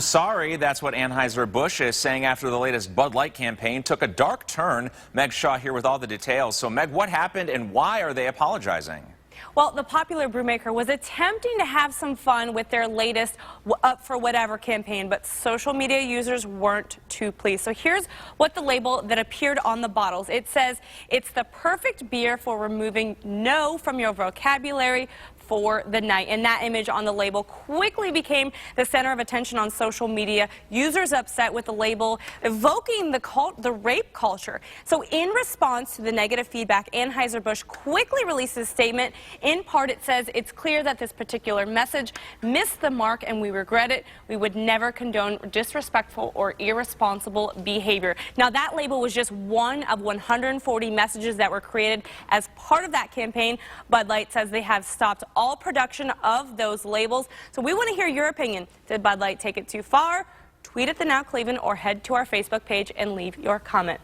I'm sorry, that's what Anheuser-Busch is saying after the latest Bud Light campaign took a dark turn. Meg Shaw here with all the details. So, Meg, what happened and why are they apologizing? Well, the popular brewmaker was attempting to have some fun with their latest Up for Whatever campaign, but social media users weren't too pleased. So here's what the label that appeared on the bottles. It says, "It's the perfect beer for removing no from your vocabulary for the night." And that image on the label quickly became the center of attention on social media. Users upset with the label evoking the rape culture. So in response to the negative feedback, Anheuser-Busch quickly released a statement. In part, it says, "It's clear that this particular message missed the mark and we regret it. We would never condone disrespectful or irresponsible behavior." Now, that label was just one of 140 messages that were created as part of that campaign. Bud Light says they have stopped all production of those labels. So we want to hear your opinion. Did Bud Light take it too far? Tweet at the Now Cleveland or head to our Facebook page and leave your comment.